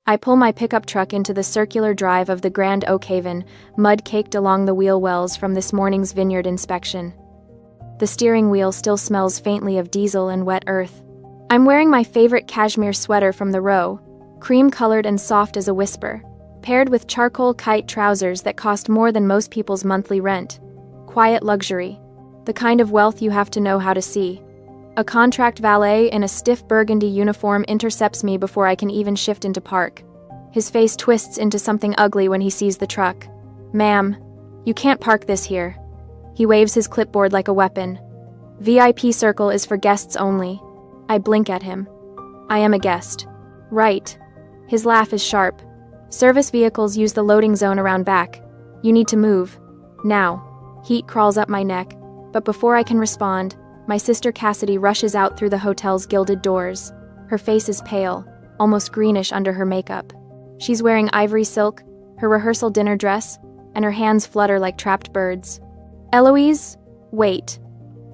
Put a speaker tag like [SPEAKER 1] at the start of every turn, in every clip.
[SPEAKER 1] I pull my pickup truck into the circular drive of the Grand Oak Haven, mud caked along the wheel wells from this morning's vineyard inspection. The steering wheel still smells faintly of diesel and wet earth. I'm wearing my favorite cashmere sweater from the row, cream-colored and soft as a whisper, paired with charcoal kite trousers that cost more than most people's monthly rent. Quiet luxury. The kind of wealth you have to know how to see. A contract valet in a stiff burgundy uniform intercepts me before I can even shift into park. His face twists into something ugly when he sees the truck. "Ma'am, you can't park this here." He waves his clipboard like a weapon. "VIP circle is for guests only." I blink at him. I am a guest. Right. His laugh is sharp. "Service vehicles use the loading zone around back. You need to move. Now." Heat crawls up my neck, but before I can respond, my sister Cassidy rushes out through the hotel's gilded doors. Her face is pale, almost greenish under her makeup. She's wearing ivory silk, her rehearsal dinner dress, and her hands flutter like trapped birds. "Eloise, wait."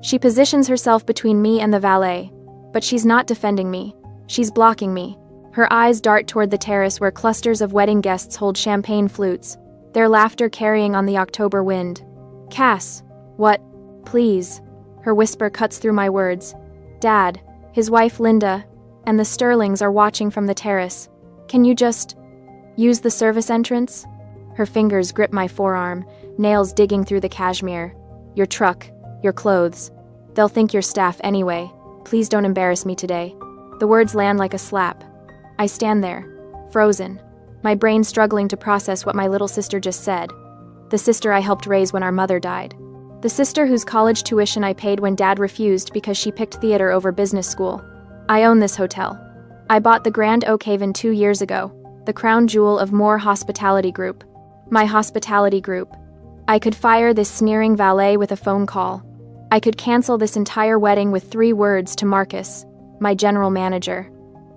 [SPEAKER 1] She positions herself between me and the valet, but she's not defending me. She's blocking me. Her eyes dart toward the terrace where clusters of wedding guests hold champagne flutes, their laughter carrying on the October wind. "Cass, what? Please." Her whisper cuts through my words. "Dad, his wife Linda, and the Sterlings are watching from the terrace. Can you just use the service entrance?" Her fingers grip my forearm, nails digging through the cashmere. "Your truck, your clothes. They'll think you're staff anyway. Please don't embarrass me today." The words land like a slap. I stand there, frozen, my brain struggling to process what my little sister just said. The sister I helped raise when our mother died. The sister whose college tuition I paid when Dad refused because she picked theater over business school. I own this hotel. I bought the Grand Oak Haven 2 years ago, the crown jewel of Moore Hospitality Group. My hospitality group. I could fire this sneering valet with a phone call. I could cancel this entire wedding with 3 words to Marcus, my general manager.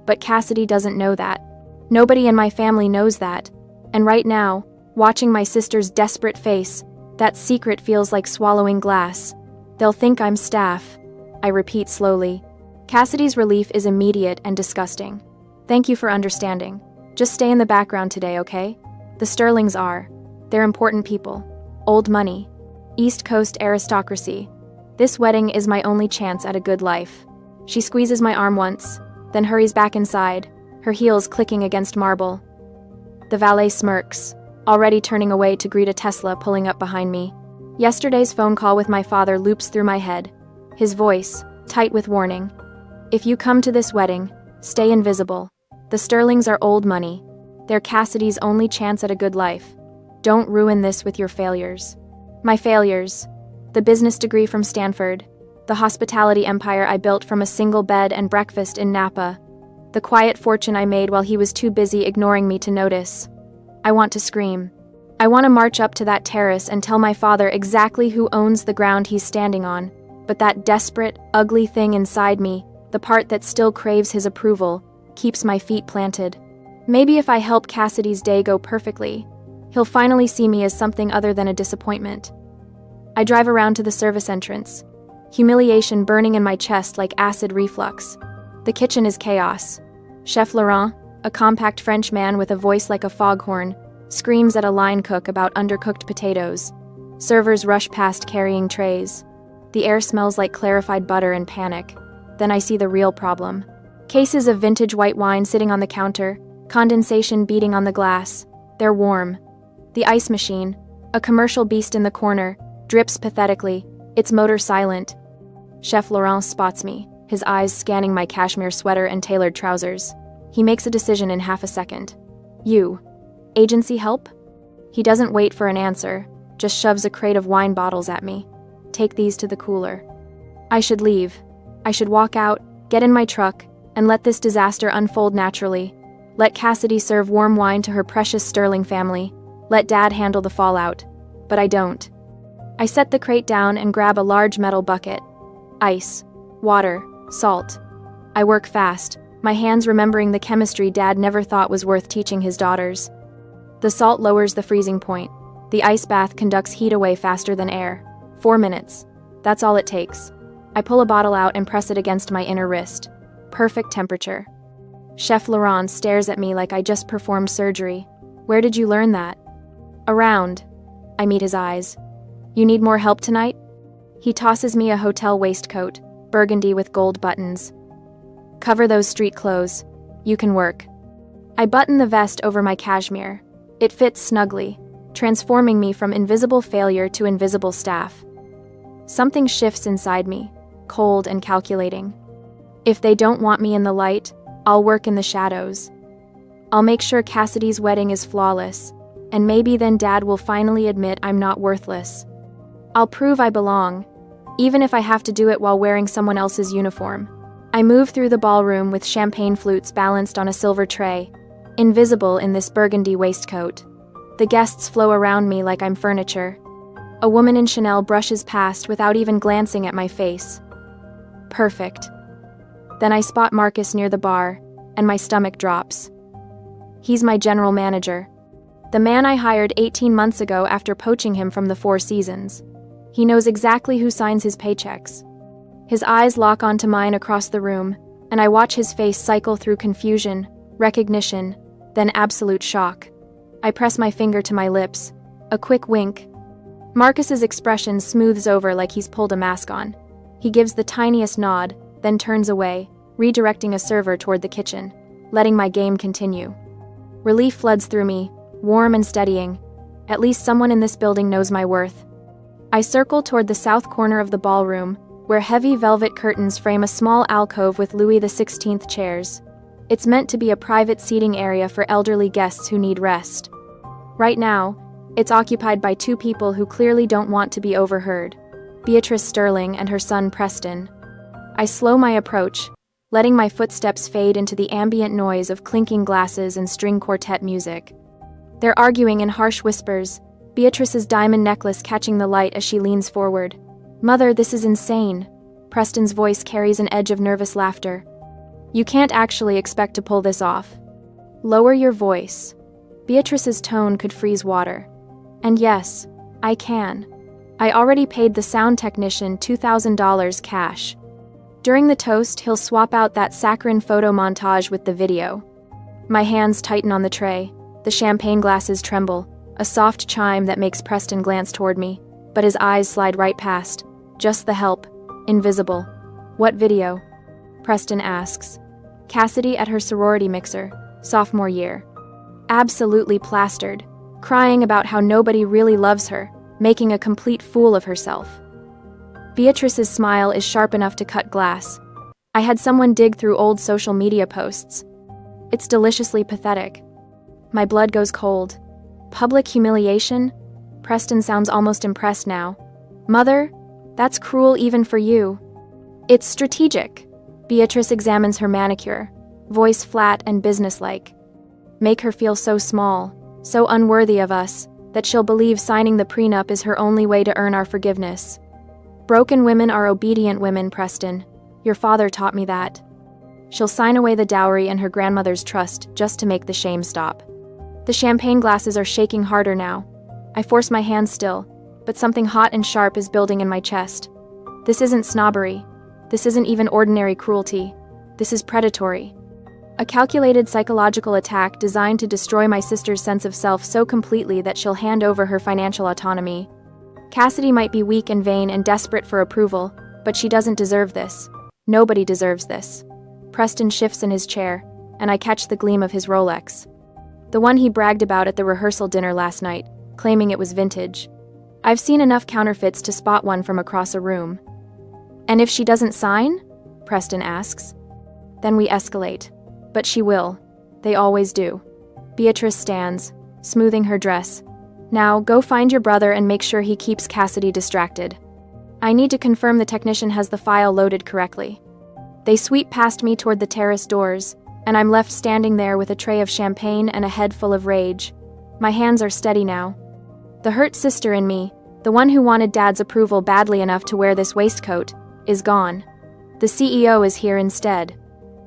[SPEAKER 1] But Cassidy doesn't know that. Nobody in my family knows that. And right now, watching my sister's desperate face, that secret feels like swallowing glass. "They'll think I'm staff," I repeat slowly. Cassidy's relief is immediate and disgusting. "Thank you for understanding. Just stay in the background today, okay? The Sterlings are. They're important people. Old money. East Coast aristocracy. This wedding is my only chance at a good life." She squeezes my arm once, then hurries back inside, her heels clicking against marble. The valet smirks, already turning away to greet a Tesla pulling up behind me. Yesterday's phone call with my father loops through my head, his voice, tight with warning. "If you come to this wedding, stay invisible. The Sterlings are old money. They're Cassidy's only chance at a good life. Don't ruin this with your failures." My failures. The business degree from Stanford. The hospitality empire I built from a single bed and breakfast in Napa. The quiet fortune I made while he was too busy ignoring me to notice. I want to scream. I want to march up to that terrace and tell my father exactly who owns the ground he's standing on, but that desperate, ugly thing inside me, the part that still craves his approval, keeps my feet planted. Maybe if I help Cassidy's day go perfectly, he'll finally see me as something other than a disappointment. I drive around to the service entrance, humiliation burning in my chest like acid reflux. The kitchen is chaos. Chef Laurent, a compact French man with a voice like a foghorn, screams at a line cook about undercooked potatoes. Servers rush past carrying trays. The air smells like clarified butter and panic. Then I see the real problem. Cases of vintage white wine sitting on the counter, condensation beating on the glass. They're warm. The ice machine, a commercial beast in the corner, drips pathetically, its motor silent. Chef Laurent spots me, his eyes scanning my cashmere sweater and tailored trousers. He makes a decision in half a second. "You. Agency help?" He doesn't wait for an answer, just shoves a crate of wine bottles at me. "Take these to the cooler." I should leave. I should walk out, get in my truck, and let this disaster unfold naturally. Let Cassidy serve warm wine to her precious Sterling family. Let Dad handle the fallout. But I don't. I set the crate down and grab a large metal bucket. Ice, water, salt. I work fast, my hands remembering the chemistry Dad never thought was worth teaching his daughters. The salt lowers the freezing point. The ice bath conducts heat away faster than air. 4 minutes. That's all it takes. I pull a bottle out and press it against my inner wrist. Perfect temperature. Chef Laurent stares at me like I just performed surgery. Where did you learn that? Around. I meet his eyes. You need more help tonight? He tosses me a hotel waistcoat, burgundy with gold buttons. Cover those street clothes. You can work. I button the vest over my cashmere. It fits snugly, transforming me from invisible failure to invisible staff. Something shifts inside me, cold and calculating. If they don't want me in the light, I'll work in the shadows. I'll make sure Cassidy's wedding is flawless, and maybe then Dad will finally admit I'm not worthless. I'll prove I belong, even if I have to do it while wearing someone else's uniform. I move through the ballroom with champagne flutes balanced on a silver tray, invisible in this burgundy waistcoat. The guests flow around me like I'm furniture. A woman in Chanel brushes past without even glancing at my face. Perfect. Then I spot Marcus near the bar, and my stomach drops. He's my general manager, the man I hired 18 months ago after poaching him from the Four Seasons. He knows exactly who signs his paychecks. His eyes lock onto mine across the room, and I watch his face cycle through confusion, recognition, then absolute shock. I press my finger to my lips, a quick wink. Marcus's expression smooths over like he's pulled a mask on. He gives the tiniest nod, then turns away, redirecting a server toward the kitchen, letting my game continue. Relief floods through me, warm and steadying. At least someone in this building knows my worth. I circle toward the south corner of the ballroom, where heavy velvet curtains frame a small alcove with Louis XVI chairs. It's meant to be a private seating area for elderly guests who need rest. Right now, it's occupied by two people who clearly don't want to be overheard: Beatrice Sterling and her son Preston. I slow my approach, letting my footsteps fade into the ambient noise of clinking glasses and string quartet music. They're arguing in harsh whispers, Beatrice's diamond necklace catching the light as she leans forward. "Mother, this is insane." Preston's voice carries an edge of nervous laughter. "You can't actually expect to pull this off." "Lower your voice." Beatrice's tone could freeze water. And yes, I can. I already paid the sound technician $2,000 cash. During the toast, he'll swap out that saccharine photo montage with the video. My hands tighten on the tray. The champagne glasses tremble, a soft chime that makes Preston glance toward me, but his eyes slide right past. Just the help. Invisible. "What video?" Preston asks. "Cassidy at her sorority mixer, sophomore year. Absolutely plastered, crying about how nobody really loves her, making a complete fool of herself." Beatrice's smile is sharp enough to cut glass. I had someone dig through old social media posts. It's deliciously pathetic. My blood goes cold. Public humiliation? Preston sounds almost impressed now. "Mother, that's cruel even for you." "It's strategic." Beatrice examines her manicure, voice flat and businesslike. "Make her feel so small, so unworthy of us, that she'll believe signing the prenup is her only way to earn our forgiveness. Broken women are obedient women, Preston. Your father taught me that. She'll sign away the dowry and her grandmother's trust just to make the shame stop." The champagne glasses are shaking harder now. I force my hands still, but something hot and sharp is building in my chest. This isn't snobbery. This isn't even ordinary cruelty. This is predatory. A calculated psychological attack designed to destroy my sister's sense of self so completely that she'll hand over her financial autonomy. Cassidy might be weak and vain and desperate for approval, but she doesn't deserve this. Nobody deserves this. Preston shifts in his chair, and I catch the gleam of his Rolex. The one he bragged about at the rehearsal dinner last night, claiming it was vintage. I've seen enough counterfeits to spot one from across a room. "And if she doesn't sign?" Preston asks. Then we escalate. But she will. They always do. Beatrice stands, smoothing her dress. "Now, go find your brother and make sure he keeps Cassidy distracted. I need to confirm the technician has the file loaded correctly." They sweep past me toward the terrace doors, and I'm left standing there with a tray of champagne and a head full of rage. My hands are steady now. The hurt sister in me, the one who wanted Dad's approval badly enough to wear this waistcoat, is gone. The CEO is here instead.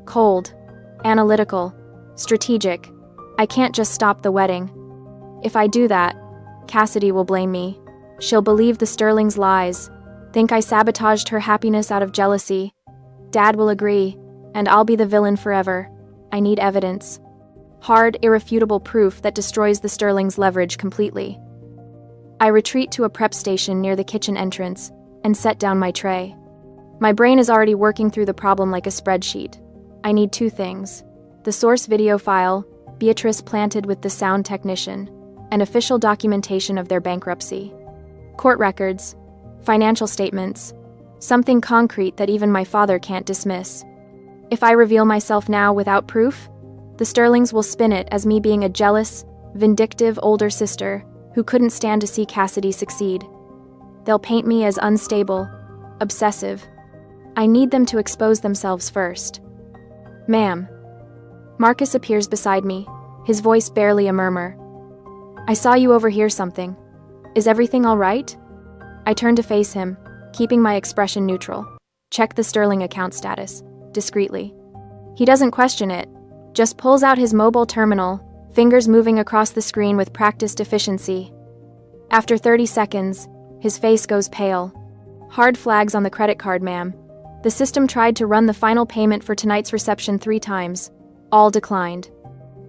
[SPEAKER 1] Cold, analytical, strategic. I can't just stop the wedding. If I do that, Cassidy will blame me. She'll believe the Sterling's lies, think I sabotaged her happiness out of jealousy. Dad will agree, and I'll be the villain forever. I need evidence. Hard, irrefutable proof that destroys the Sterling's leverage completely. I retreat to a prep station near the kitchen entrance and set down my tray. My brain is already working through the problem like a spreadsheet. I need two things: the source video file, Beatrice planted with the sound technician, and official documentation of their bankruptcy. Court records, financial statements, something concrete that even my father can't dismiss. If I reveal myself now without proof, the Sterlings will spin it as me being a jealous, vindictive older sister who couldn't stand to see Cassidy succeed. They'll paint me as unstable, obsessive. I need them to expose themselves first. Ma'am. Marcus appears beside me, his voice barely a murmur. I saw you overhear something. Is everything all right? I turn to face him, keeping my expression neutral. Check the Sterling account status, discreetly. He doesn't question it, just pulls out his mobile terminal, fingers moving across the screen with practiced efficiency. After 30 seconds, his face goes pale. Hard flags on the credit card, ma'am. The system tried to run the final payment for tonight's reception 3 times. All declined.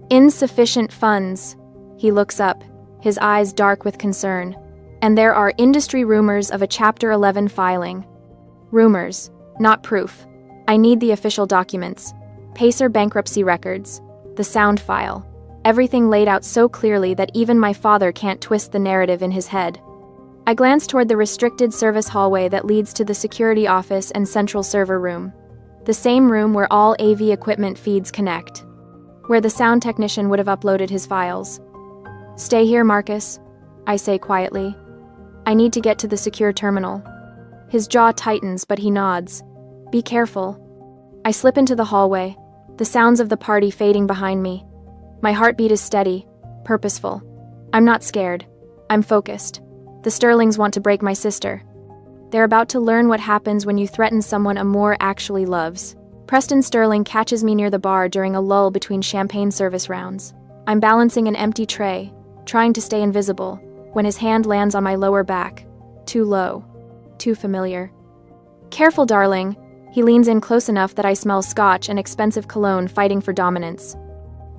[SPEAKER 1] Insufficient funds. He looks up, his eyes dark with concern. And there are industry rumors of a Chapter 11 filing. Rumors, not proof. I need the official documents. Pacer bankruptcy records. The sound file. Everything laid out so clearly that even my father can't twist the narrative in his head. I glance toward the restricted service hallway that leads to the security office and central server room. The same room where all AV equipment feeds connect. Where the sound technician would have uploaded his files. Stay here, Marcus, I say quietly. I need to get to the secure terminal. His jaw tightens, but he nods. Be careful. I slip into the hallway, the sounds of the party fading behind me. My heartbeat is steady, purposeful. I'm not scared. I'm focused. The Sterlings want to break my sister. They're about to learn what happens when you threaten someone Amor actually loves. Preston Sterling catches me near the bar during a lull between champagne service rounds. I'm balancing an empty tray, trying to stay invisible, when his hand lands on my lower back. Too low. Too familiar. Careful, darling. He leans in close enough that I smell scotch and expensive cologne fighting for dominance.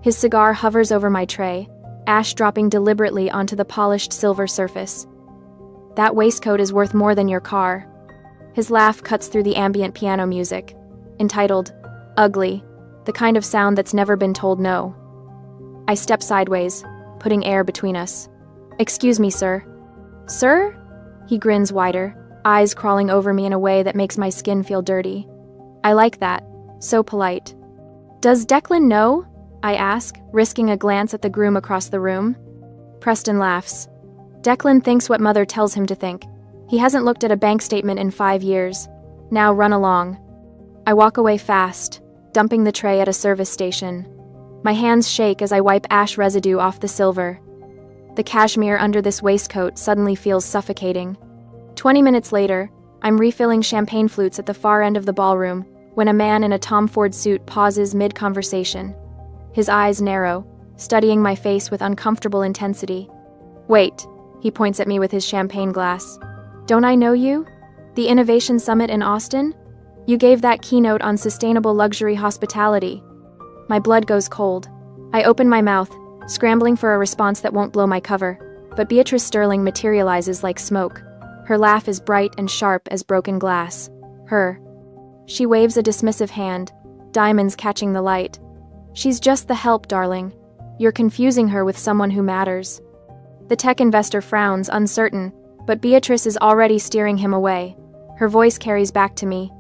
[SPEAKER 1] His cigar hovers over my tray, ash dropping deliberately onto the polished silver surface. That waistcoat is worth more than your car. His laugh cuts through the ambient piano music, entitled, Ugly, the kind of sound that's never been told no. I step sideways, putting air between us. Excuse me, sir. Sir? He grins wider, eyes crawling over me in a way that makes my skin feel dirty. I like that. So polite. Does Declan know? I ask, risking a glance at the groom across the room. Preston laughs. Declan thinks what Mother tells him to think. He hasn't looked at a bank statement in 5 years. Now run along. I walk away fast, dumping the tray at a service station. My hands shake as I wipe ash residue off the silver. The cashmere under this waistcoat suddenly feels suffocating. 20 minutes later, I'm refilling champagne flutes at the far end of the ballroom when a man in a Tom Ford suit pauses mid-conversation. His eyes narrow, studying my face with uncomfortable intensity. Wait, he points at me with his champagne glass. Don't I know you? The Innovation Summit in Austin? You gave that keynote on sustainable luxury hospitality. My blood goes cold. I open my mouth, scrambling for a response that won't blow my cover, but Beatrice Sterling materializes like smoke. Her laugh is bright and sharp as broken glass. She waves a dismissive hand, diamonds catching the light. She's just the help, darling. You're confusing her with someone who matters. The tech investor frowns, uncertain, but Beatrice is already steering him away. Her voice carries back to me.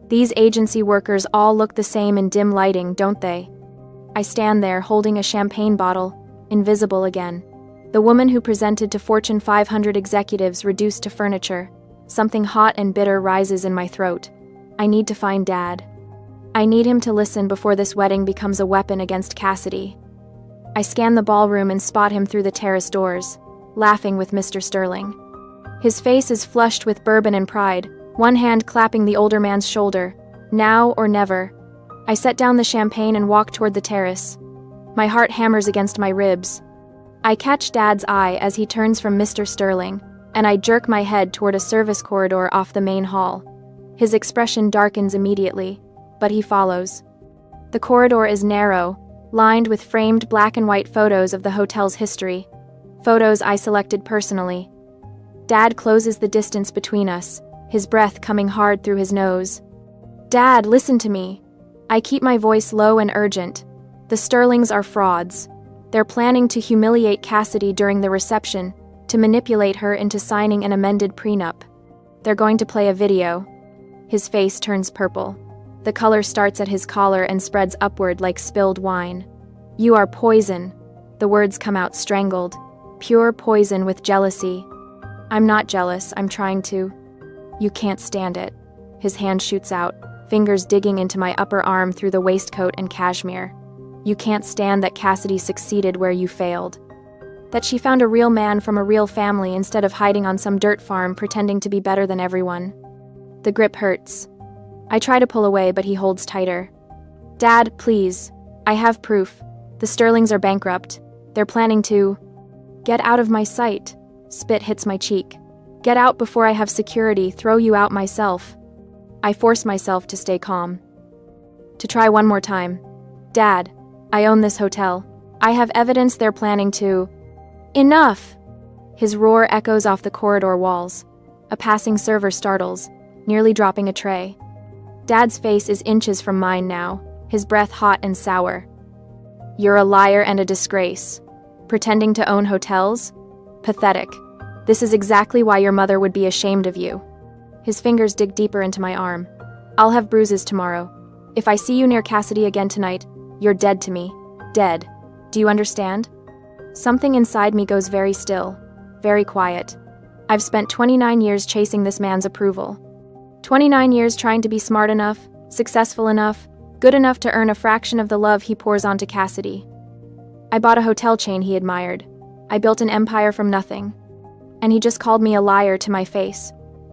[SPEAKER 1] These agency workers all look the same in dim lighting, don't they? I stand there holding a champagne bottle, invisible again. The woman who presented to Fortune 500 executives reduced to furniture. Something hot and bitter rises in my throat. I need to find Dad. I need him to listen before this wedding becomes a weapon against Cassidy. I scan the ballroom and spot him through the terrace doors, laughing with Mr. Sterling. His face is flushed with bourbon and pride, one hand clapping the older man's shoulder. Now or never. I set down the champagne and walk toward the terrace. My heart hammers against my ribs. I catch Dad's eye as he turns from Mr. Sterling, and I jerk my head toward a service corridor off the main hall. His expression darkens immediately, but he follows. The corridor is narrow, lined with framed black and white photos of the hotel's history. Photos I selected personally. Dad closes the distance between us, his breath coming hard through his nose. Dad, listen to me. I keep my voice low and urgent. The Sterlings are frauds. They're planning to humiliate Cassidy during the reception, to manipulate her into signing an amended prenup. They're going to play a video. His face turns purple. The color starts at his collar and spreads upward like spilled wine. You are poison. The words come out strangled. Pure poison with jealousy. I'm not jealous, I'm trying to. You can't stand it. His hand shoots out, fingers digging into my upper arm through the waistcoat and cashmere. You can't stand that Cassidy succeeded where you failed. That she found a real man from a real family instead of hiding on some dirt farm pretending to be better than everyone. The grip hurts. I try to pull away, but he holds tighter. Dad, please. I have proof. The Sterlings are bankrupt. They're planning to... Get out of my sight. Spit hits my cheek. Get out before I have security, throw you out myself. I force myself to stay calm. To try one more time. Dad, I own this hotel. I have evidence they're planning to... Enough! His roar echoes off the corridor walls. A passing server startles, nearly dropping a tray. Dad's face is inches from mine now, his breath hot and sour. You're a liar and a disgrace. Pretending to own hotels? Pathetic. This is exactly why your mother would be ashamed of you. His fingers dig deeper into my arm. I'll have bruises tomorrow. If I see you near Cassidy again tonight, you're dead to me. Dead. Do you understand? Something inside me goes very still, very quiet. I've spent 29 years chasing this man's approval. 29 years trying to be smart enough, successful enough, good enough to earn a fraction of the love he pours onto Cassidy. I bought a hotel chain he admired. I built an empire from nothing. And he just called me a liar to my face.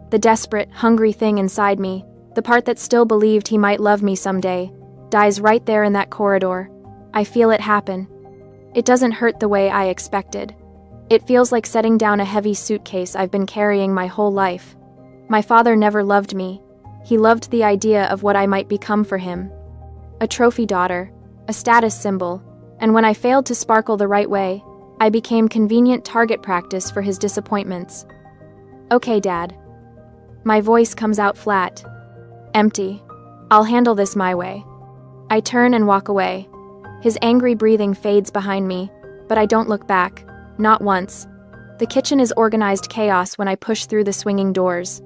[SPEAKER 1] The desperate, hungry thing inside me, the part that still believed he might love me someday, dies right there in that corridor. I feel it happen. It doesn't hurt the way I expected. It feels like setting down a heavy suitcase I've been carrying my whole life. My father never loved me. He loved the idea of what I might become for him. A trophy daughter, a status symbol, and when I failed to sparkle the right way, I became convenient target practice for his disappointments. Okay, Dad. My voice comes out flat. Empty. I'll handle this my way. I turn and walk away. His angry breathing fades behind me, but I don't look back. Not once. The kitchen is organized chaos when I push through the swinging doors.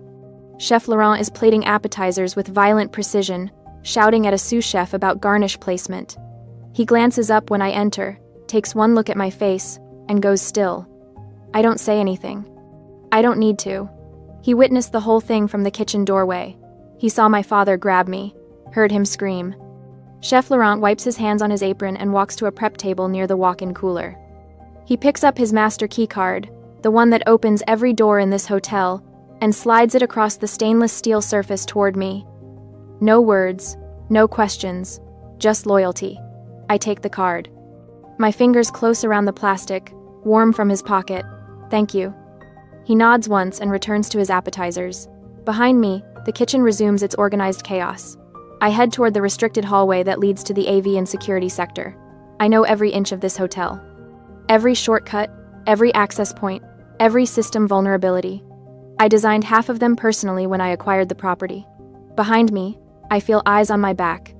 [SPEAKER 1] Chef Laurent is plating appetizers with violent precision, shouting at a sous chef about garnish placement. He glances up when I enter, takes one look at my face, and goes still. I don't say anything. I don't need to. He witnessed the whole thing from the kitchen doorway. He saw my father grab me, heard him scream. Chef Laurent wipes his hands on his apron and walks to a prep table near the walk-in cooler. He picks up his master key card, the one that opens every door in this hotel, and slides it across the stainless steel surface toward me. No words, no questions, just loyalty. I take the card. My fingers close around the plastic, warm from his pocket. Thank you. He nods once and returns to his appetizers. Behind me, the kitchen resumes its organized chaos. I head toward the restricted hallway that leads to the AV and security sector. I know every inch of this hotel. Every shortcut, every access point, every system vulnerability. I designed half of them personally when I acquired the property. Behind me, I feel eyes on my back.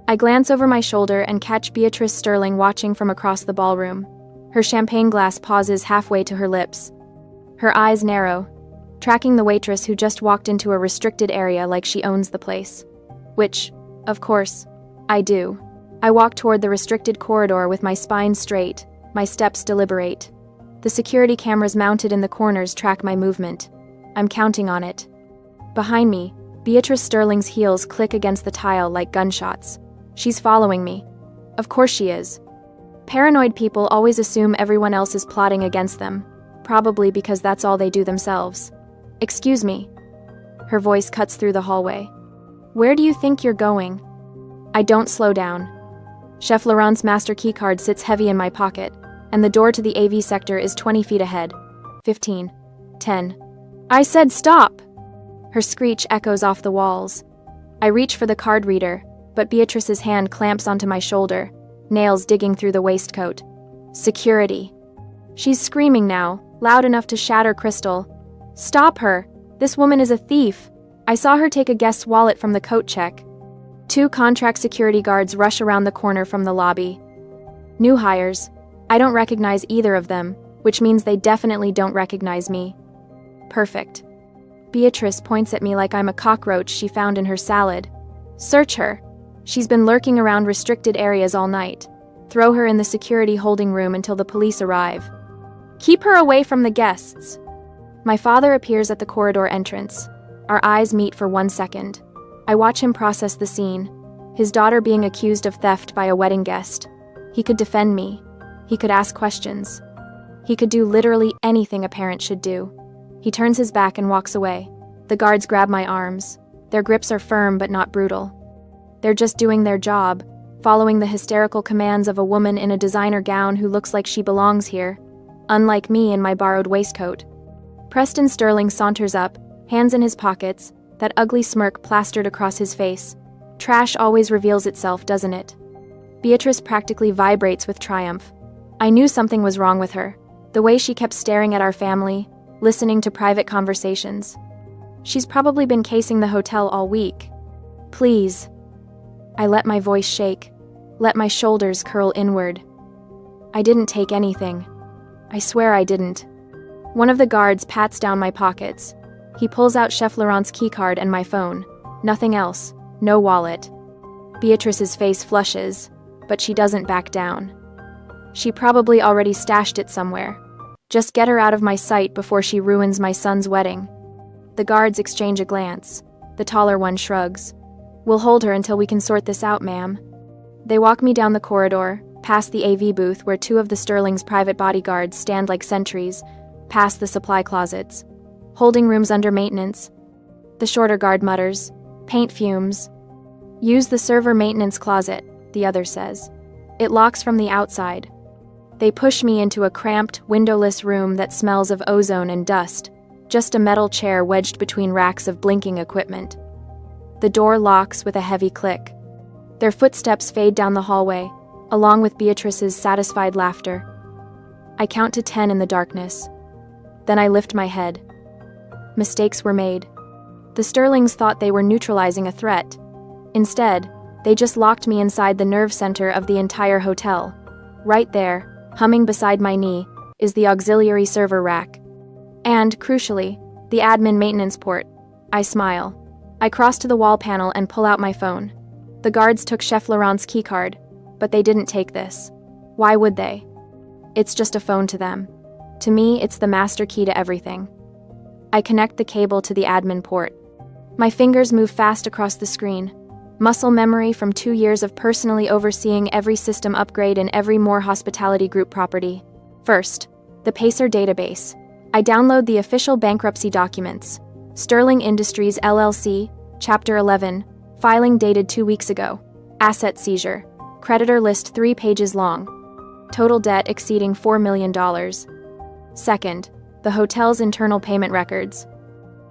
[SPEAKER 1] I glance over my shoulder and catch Beatrice Sterling watching from across the ballroom. Her champagne glass pauses halfway to her lips. Her eyes narrow, tracking the waitress who just walked into a restricted area like she owns the place. Which, of course, I do. I walk toward the restricted corridor with my spine straight, my steps deliberate. The security cameras mounted in the corners track my movement. I'm counting on it. Behind me, Beatrice Sterling's heels click against the tile like gunshots. She's following me. Of course she is. Paranoid people always assume everyone else is plotting against them, probably because that's all they do themselves. Excuse me. Her voice cuts through the hallway. Where do you think you're going? I don't slow down. Chef Laurent's master keycard sits heavy in my pocket, and the door to the AV sector is 20 feet ahead. 15. 10. I said stop! Her screech echoes off the walls. I reach for the card reader, but Beatrice's hand clamps onto my shoulder. nails digging through the waistcoat. Security. She's screaming now, loud enough to shatter crystal. Stop her! This woman is a thief! I saw her take a guest's wallet from the coat check. 2 contract security guards rush around the corner from the lobby. New hires. I don't recognize either of them, which means they definitely don't recognize me. Perfect. Beatrice points at me like I'm a cockroach she found in her salad. Search her. She's been lurking around restricted areas all night. Throw her in the security holding room until the police arrive. Keep her away from the guests. My father appears at the corridor entrance. Our eyes meet for 1 second. I watch him process the scene. His daughter being accused of theft by a wedding guest. He could defend me. He could ask questions. He could do literally anything a parent should do. He turns his back and walks away. The guards grab my arms. Their grips are firm but not brutal. They're just doing their job, following the hysterical commands of a woman in a designer gown who looks like she belongs here, unlike me in my borrowed waistcoat. Preston Sterling saunters up, hands in his pockets, that ugly smirk plastered across his face. Trash always reveals itself, doesn't it? Beatrice practically vibrates with triumph. I knew something was wrong with her. The way she kept staring at our family, listening to private conversations. She's probably been casing the hotel all week. Please. I let my voice shake, let my shoulders curl inward. I didn't take anything. I swear I didn't. One of the guards pats down my pockets. He pulls out Chef Laurent's keycard and my phone. Nothing else. No wallet. Beatrice's face flushes, but she doesn't back down. She probably already stashed it somewhere. Just get her out of my sight before she ruins my son's wedding. The guards exchange a glance. The taller one shrugs. We'll hold her until we can sort this out, ma'am. They walk me down the corridor, past the AV booth where 2 of the Sterling's private bodyguards stand like sentries, past the supply closets. Holding rooms under maintenance. The shorter guard mutters, paint fumes. Use the server maintenance closet, the other says. It locks from the outside. They push me into a cramped, windowless room that smells of ozone and dust, just a metal chair wedged between racks of blinking equipment. The door locks with a heavy click. Their footsteps fade down the hallway, along with Beatrice's satisfied laughter. I count to 10 in the darkness. Then I lift my head. Mistakes were made. The Sterlings thought they were neutralizing a threat. Instead, they just locked me inside the nerve center of the entire hotel. Right there, humming beside my knee, is the auxiliary server rack. And, crucially, the admin maintenance port. I smile. I cross to the wall panel and pull out my phone. The guards took Chef Laurent's keycard, but they didn't take this. Why would they? It's just a phone to them. To me, it's the master key to everything. I connect the cable to the admin port. My fingers move fast across the screen. Muscle memory from 2 years of personally overseeing every system upgrade in every Moore Hospitality Group property. First, the Pacer database. I download the official bankruptcy documents. Sterling Industries LLC, Chapter 11, filing dated 2 weeks ago. Asset seizure. Creditor list 3 pages long. Total debt exceeding $4 million. Second, the hotel's internal payment records.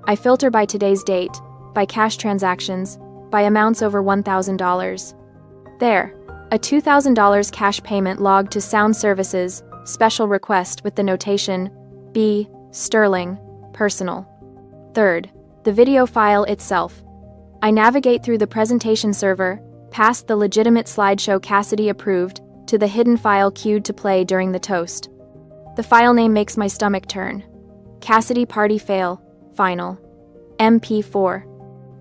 [SPEAKER 1] I filter by today's date, by cash transactions, by amounts over $1,000. There, a $2,000 cash payment logged to Sound Services, special request with the notation, B. Sterling, personal. Third, the video file itself. I navigate through the presentation server, past the legitimate slideshow Cassidy approved, to the hidden file queued to play during the toast. The file name makes my stomach turn. Cassidy Party Fail, Final. MP4.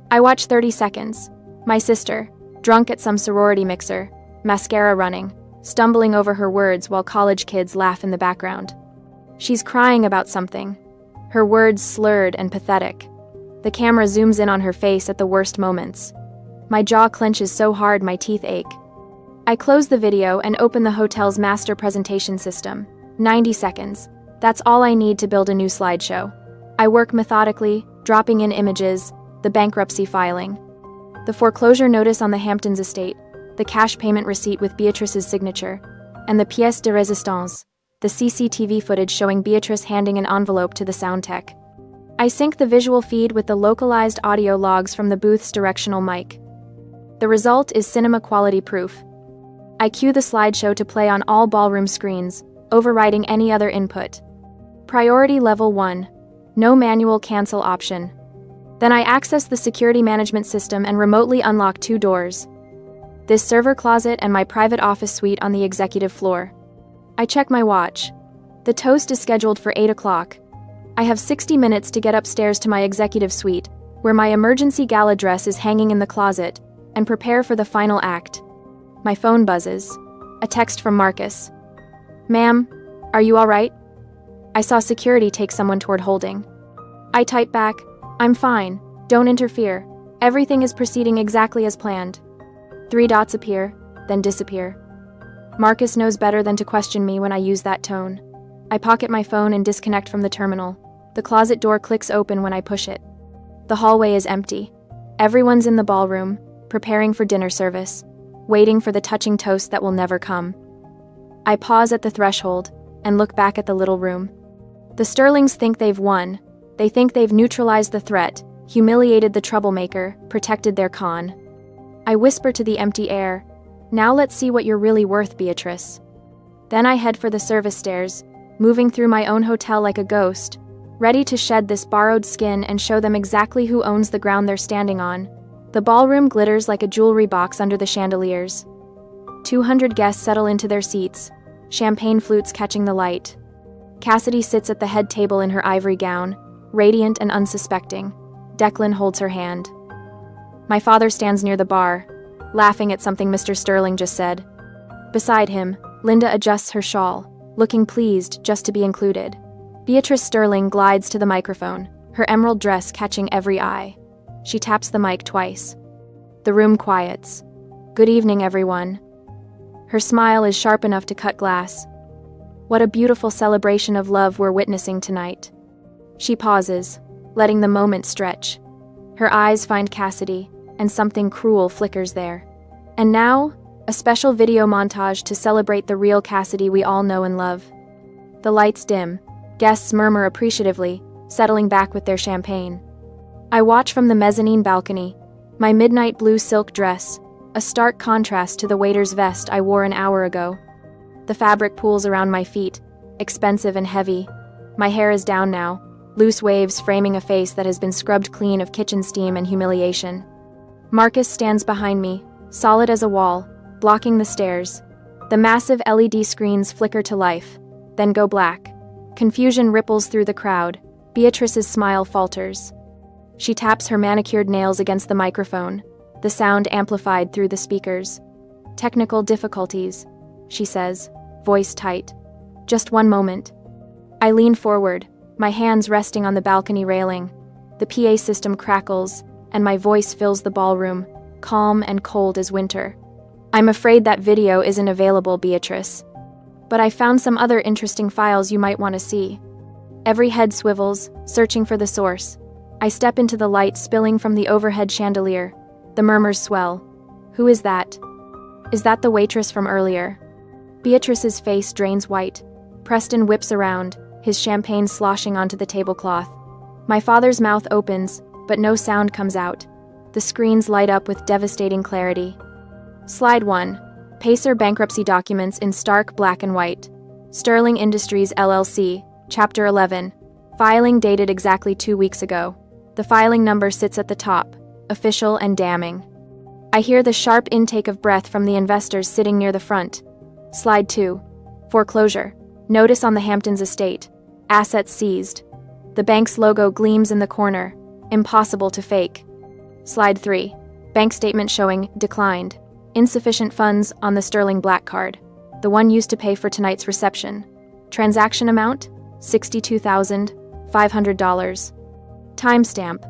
[SPEAKER 1] I watch 30 seconds. My sister, drunk at some sorority mixer, mascara running, stumbling over her words while college kids laugh in the background. She's crying about something. Her words slurred and pathetic. The camera zooms in on her face at the worst moments. My jaw clenches so hard my teeth ache. I close the video and open the hotel's master presentation system. 90 seconds. That's all I need to build a new slideshow. I work methodically, dropping in images, the bankruptcy filing, the foreclosure notice on the Hamptons estate, the cash payment receipt with Beatrice's signature, and the pièce de résistance, the CCTV footage showing Beatrice handing an envelope to the sound tech. I sync the visual feed with the localized audio logs from the booth's directional mic. The result is cinema quality proof. I cue the slideshow to play on all ballroom screens, overriding any other input. Priority Level 1. No manual cancel option. Then I access the security management system and remotely unlock 2 doors. This server closet and my private office suite on the executive floor. I check my watch. The toast is scheduled for 8 o'clock. I have 60 minutes to get upstairs to my executive suite, where my emergency gala dress is hanging in the closet, and prepare for the final act. My phone buzzes. A text from Marcus. "Ma'am, are you all right?" I saw security take someone toward holding. I type back, "I'm fine, don't interfere. Everything is proceeding exactly as planned." 3 dots appear, then disappear. Marcus knows better than to question me when I use that tone. I pocket my phone and disconnect from the terminal. The closet door clicks open when I push it. The hallway is empty. Everyone's in the ballroom, preparing for dinner service, waiting for the touching toast that will never come. I pause at the threshold and look back at the little room. The Sterlings think they've won. They think they've neutralized the threat, humiliated the troublemaker, protected their con. I whisper to the empty air, "Now let's see what you're really worth, Beatrice." Then I head for the service stairs, moving through my own hotel like a ghost, ready to shed this borrowed skin and show them exactly who owns the ground they're standing on. The ballroom glitters like a jewelry box under the chandeliers. 200 guests settle into their seats, champagne flutes catching the light. Cassidy sits at the head table in her ivory gown, radiant and unsuspecting. Declan holds her hand. My father stands near the bar, laughing at something Mr. Sterling just said. Beside him, Linda adjusts her shawl, looking pleased just to be included. Beatrice Sterling glides to the microphone, her emerald dress catching every eye. She taps the mic twice. The room quiets. "Good evening, everyone." Her smile is sharp enough to cut glass. What a beautiful celebration of love we're witnessing tonight. She pauses, letting the moment stretch. Her eyes find Cassidy, and something cruel flickers there. And now, a special video montage to celebrate the real Cassidy we all know and love. The lights dim. Guests murmur appreciatively, settling back with their champagne. I watch from the mezzanine balcony, my midnight blue silk dress, a stark contrast to the waiter's vest I wore an hour ago. The fabric pools around my feet, expensive and heavy. My hair is down now, loose waves framing a face that has been scrubbed clean of kitchen steam and humiliation. Marcus stands behind me, solid as a wall, blocking the stairs. The massive LED screens flicker to life, then go black. Confusion ripples through the crowd. Beatrice's smile falters. She taps her manicured nails against the microphone, the sound amplified through the speakers. "Technical difficulties," she says, voice tight. "Just one moment." I lean forward, my hands resting on the balcony railing. The PA system crackles, and my voice fills the ballroom, calm and cold as winter. "I'm afraid that video isn't available, Beatrice. But I found some other interesting files you might want to see." Every head swivels, searching for the source. I step into the light spilling from the overhead chandelier. The murmurs swell. "Who is that? Is that the waitress from earlier?" Beatrice's face drains white. Preston whips around, his champagne sloshing onto the tablecloth. My father's mouth opens, but no sound comes out. The screens light up with devastating clarity. Slide 1. Pacer bankruptcy documents in stark black and white. Sterling Industries LLC, Chapter 11. Filing dated exactly 2 weeks ago. The filing number sits at the top, official and damning. I hear the sharp intake of breath from the investors sitting near the front. Slide 2. Foreclosure. Notice on the Hamptons estate. Assets seized. The bank's logo gleams in the corner. Impossible to fake. Slide 3. Bank statement showing declined. Insufficient funds on the Sterling Black Card, the one used to pay for tonight's reception. Transaction amount, $62,500. Timestamp,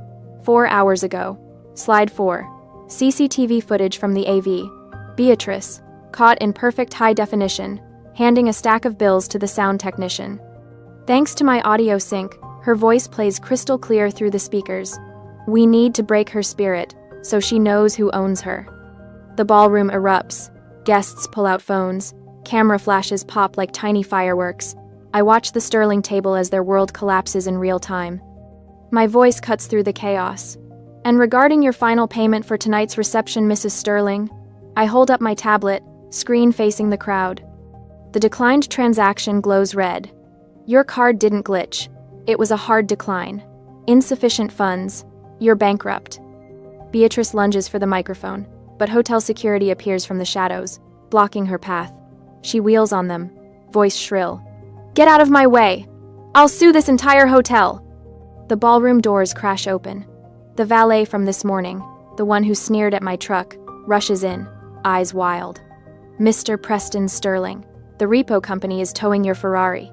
[SPEAKER 1] 4 hours ago. Slide 4. CCTV footage from the AV. Beatrice, caught in perfect high definition, handing a stack of bills to the sound technician. Thanks to my audio sync, her voice plays crystal clear through the speakers. We need to break her spirit, so she knows who owns her. The ballroom erupts. Guests pull out phones. Camera flashes pop like tiny fireworks. I watch the Sterling table as their world collapses in real time. My voice cuts through the chaos. "And regarding your final payment for tonight's reception, Mrs. Sterling," I hold up my tablet, Screen facing the crowd. The declined transaction glows red. Your card didn't glitch. It was a hard decline. Insufficient funds. You're bankrupt. Beatrice lunges for the microphone, but hotel security appears from the shadows, blocking her path. She wheels on them, voice shrill. Get out of my way! I'll sue this entire hotel! The ballroom doors crash open. The valet from this morning, the one who sneered at my truck, rushes in, eyes wild. Mr. Preston Sterling, the repo company is towing your Ferrari.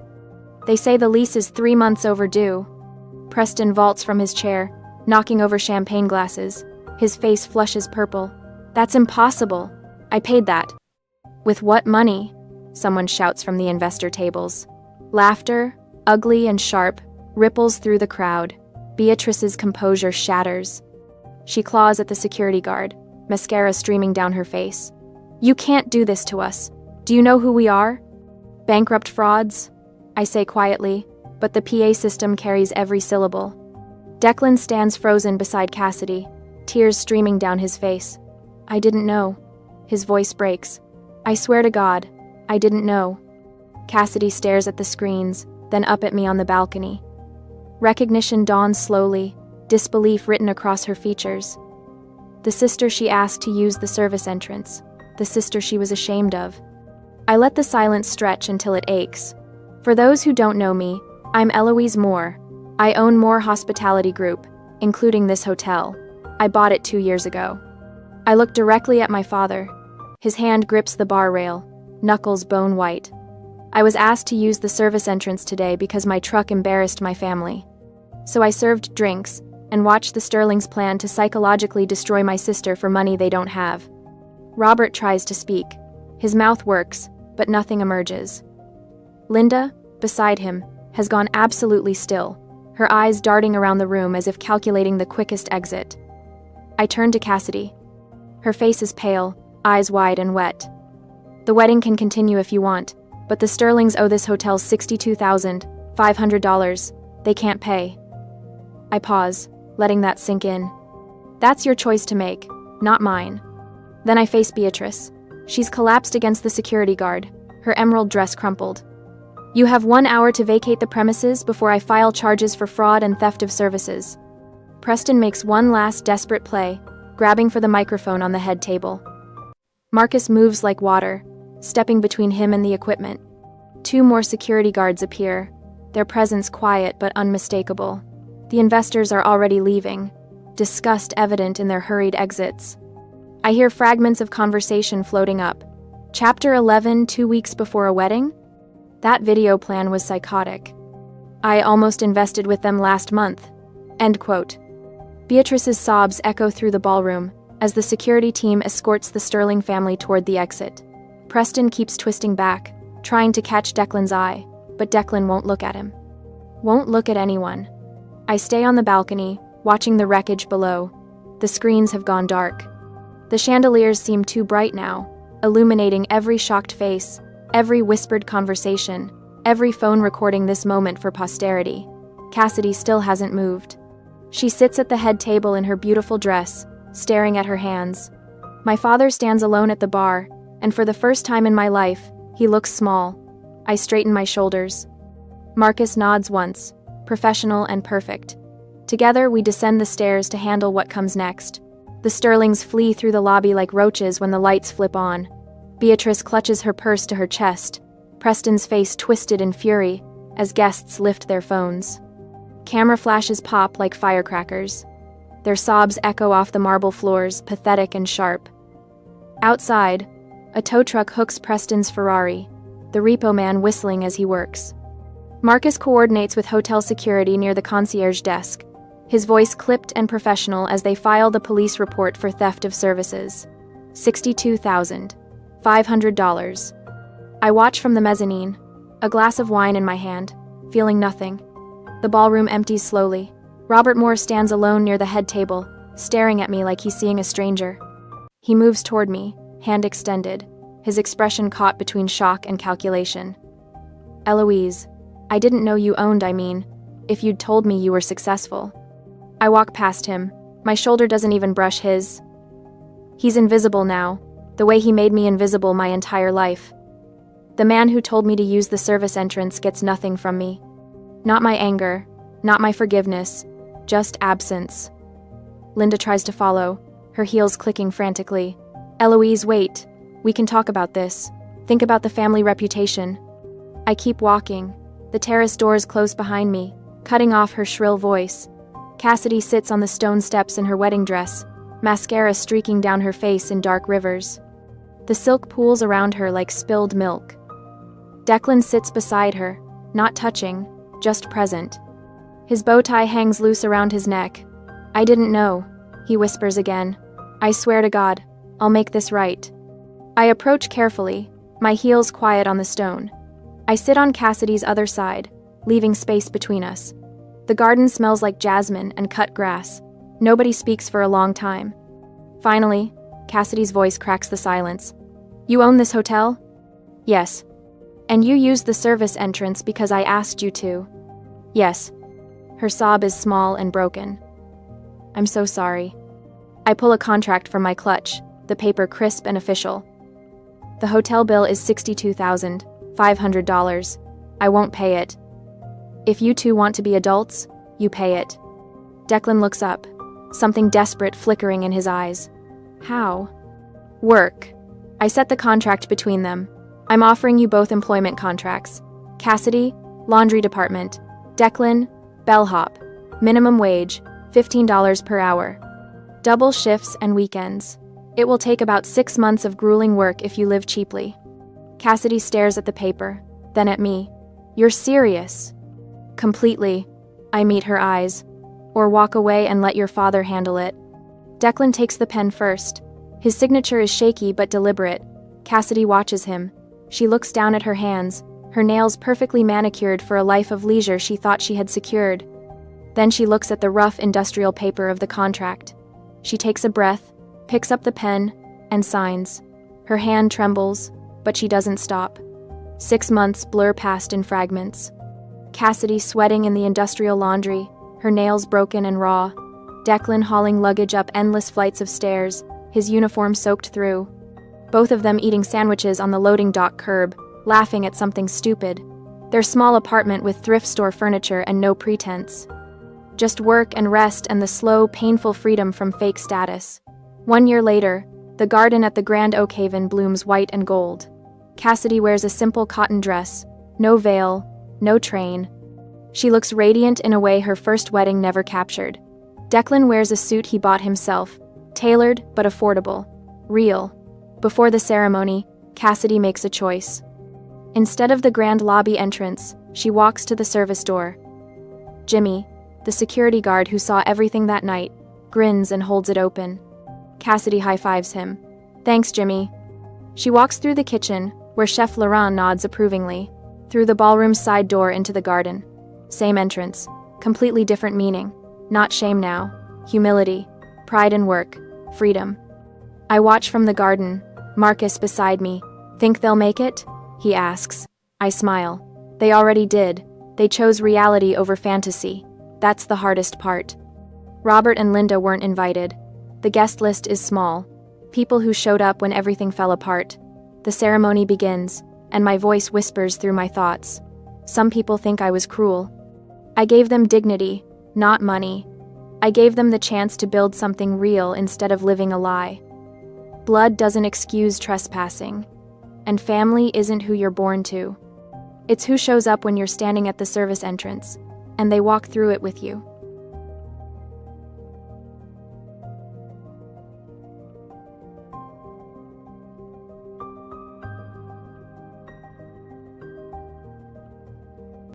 [SPEAKER 1] They say the lease is 3 months overdue. Preston vaults from his chair, knocking over champagne glasses. His face flushes purple. That's impossible. I paid that. With what money? Someone shouts from the investor tables. Laughter, ugly and sharp, ripples through the crowd. Beatrice's composure shatters. She claws at the security guard, mascara streaming down her face. You can't do this to us. Do you know who we are? Bankrupt frauds? I say quietly, but the PA system carries every syllable. Declan stands frozen beside Cassidy, tears streaming down his face. I didn't know. His voice breaks. I swear to God, I didn't know. Cassidy stares at the screens, then up at me on the balcony. Recognition dawns slowly, disbelief written across her features. The sister she asked to use the service entrance, the sister she was ashamed of. I let the silence stretch until it aches. For those who don't know me, I'm Eloise Moore. I own Moore Hospitality Group, including this hotel. I bought it 2 years ago. I look directly at my father. His hand grips the bar rail, knuckles bone white. I was asked to use the service entrance today because my truck embarrassed my family. So I served drinks and watched the Sterlings plan to psychologically destroy my sister for money they don't have. Robert tries to speak. His mouth works, but nothing emerges. Linda, beside him, has gone absolutely still, her eyes darting around the room as if calculating the quickest exit. I turn to Cassidy. Her face is pale, eyes wide and wet. The wedding can continue if you want, but the Sterlings owe this hotel $62,500. They can't pay. I pause, letting that sink in. That's your choice to make, not mine. Then I face Beatrice. She's collapsed against the security guard, her emerald dress crumpled. You have 1 hour to vacate the premises before I file charges for fraud and theft of services. Preston makes one last desperate play, grabbing for the microphone on the head table. Marcus moves like water, stepping between him and the equipment. 2 more security guards appear, their presence quiet but unmistakable. The investors are already leaving, disgust evident in their hurried exits. I hear fragments of conversation floating up. Chapter 11, 2 weeks before a wedding? That video plan was psychotic. I almost invested with them last month. End quote. Beatrice's sobs echo through the ballroom as the security team escorts the Sterling family toward the exit. Preston keeps twisting back, trying to catch Declan's eye, but Declan won't look at him. Won't look at anyone. I stay on the balcony, watching the wreckage below. The screens have gone dark. The chandeliers seem too bright now, illuminating every shocked face, every whispered conversation, every phone recording this moment for posterity. Cassidy still hasn't moved. She sits at the head table in her beautiful dress, staring at her hands. My father stands alone at the bar, and for the first time in my life, he looks small. I straighten my shoulders. Marcus nods once, professional and perfect. Together, we descend the stairs to handle what comes next. The Sterlings flee through the lobby like roaches when the lights flip on. Beatrice clutches her purse to her chest, Preston's face twisted in fury as guests lift their phones. Camera flashes pop like firecrackers. Their sobs echo off the marble floors, pathetic and sharp. Outside, a tow truck hooks Preston's Ferrari, the repo man whistling as he works. Marcus coordinates with hotel security near the concierge desk, his voice clipped and professional as they file the police report for theft of services. $62,500. I watch from the mezzanine, a glass of wine in my hand, feeling nothing. The ballroom empties slowly. Robert Moore stands alone near the head table, staring at me like he's seeing a stranger. He moves toward me, hand extended, his expression caught between shock and calculation. Eloise, I didn't know you owned, if you'd told me you were successful. I walk past him. My shoulder doesn't even brush his. He's invisible now, The way he made me invisible my entire life. The man who told me to use the service entrance gets nothing from me. Not my anger, not my forgiveness, just absence. Linda tries to follow, her heels clicking frantically. Eloise, wait. We can talk about this. Think about the family reputation. I keep walking. The terrace doors close behind me, cutting off her shrill voice. Cassidy sits on the stone steps in her wedding dress, mascara streaking down her face in dark rivers. The silk pools around her like spilled milk. Declan sits beside her, not touching, just present. His bow tie hangs loose around his neck. I didn't know, he whispers again. I swear to God, I'll make this right. I approach carefully, my heels quiet on the stone. I sit on Cassidy's other side, leaving space between us. The garden smells like jasmine and cut grass. Nobody speaks for a long time. Finally, Cassidy's voice cracks the silence. You own this hotel? Yes. And you used the service entrance because I asked you to? Yes. Her sob is small and broken. I'm so sorry. I pull a contract from my clutch, the paper crisp and official. The hotel bill is $62,500. I won't pay it. If you two want to be adults, you pay it. Declan looks up, something desperate flickering in his eyes. How? Work. I set the contract between them. I'm offering you both employment contracts. Cassidy, laundry department. Declan, bellhop. Minimum wage, $15 per hour. Double shifts and weekends. It will take about 6 months of grueling work if you live cheaply. Cassidy stares at the paper, then at me. You're serious? Completely. I meet her eyes. Or walk away and let your father handle it. Declan takes the pen first. His signature is shaky but deliberate. Cassidy watches him. She looks down at her hands, her nails perfectly manicured for a life of leisure she thought she had secured. Then she looks at the rough industrial paper of the contract. She takes a breath, picks up the pen, and signs. Her hand trembles, but she doesn't stop. 6 months blur past in fragments. Cassidy sweating in the industrial laundry, her nails broken and raw. Declan hauling luggage up endless flights of stairs, his uniform soaked through. Both of them eating sandwiches on the loading dock curb, laughing at something stupid. Their small apartment with thrift store furniture and no pretense. Just work and rest and the slow, painful freedom from fake status. 1 year later, the garden at the Grand Oakhaven blooms white and gold. Cassidy wears a simple cotton dress, no veil, no train. She looks radiant in a way her first wedding never captured. Declan wears a suit he bought himself, tailored but affordable, real. Before the ceremony, Cassidy makes a choice. Instead of the grand lobby entrance, she walks to the service door. Jimmy, the security guard who saw everything that night, grins and holds it open. Cassidy high-fives him. Thanks, Jimmy. She walks through the kitchen, where Chef Laurent nods approvingly, through the ballroom's side door into the garden. Same entrance, completely different meaning. Not shame now, humility, pride in work, freedom. I watch from the garden, Marcus beside me. Think they'll make it? He asks. I smile. They already did. They chose reality over fantasy. That's the hardest part. Robert and Linda weren't invited. The guest list is small. People who showed up when everything fell apart. The ceremony begins, and my voice whispers through my thoughts. Some people think I was cruel. I gave them dignity, not money. I gave them the chance to build something real instead of living a lie. Blood doesn't excuse trespassing. And family isn't who you're born to. It's who shows up when you're standing at the service entrance, and they walk through it with you.